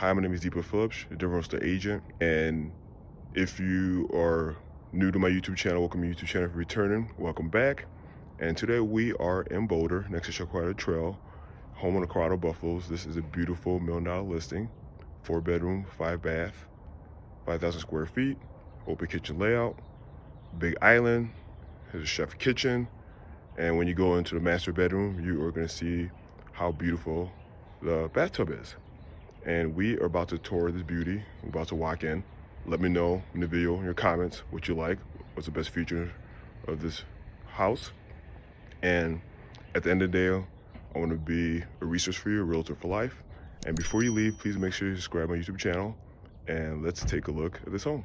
Hi, my name is Deepa Phillips, the Denver real estate agent. And if you are new to my YouTube channel, welcome to my YouTube channel. If you're returning, welcome back. And today we are in Boulder, next to Shaquata Trail, home of the Colorado Buffaloes. This is a beautiful $1 million listing, 4-bedroom, 5-bath, 5,000 square feet, open kitchen layout, big island, has a chef kitchen. And when you go into the master bedroom, you are going to see how beautiful the bathtub is. And we are about to tour this beauty. We're about to walk in. Let me know in the video, in your comments, what you like, what's the best feature of this house. And at the end of the day, I want to be a resource for you, a realtor for life. And before you leave, please make sure you subscribe to my YouTube channel, and let's take a look at this home.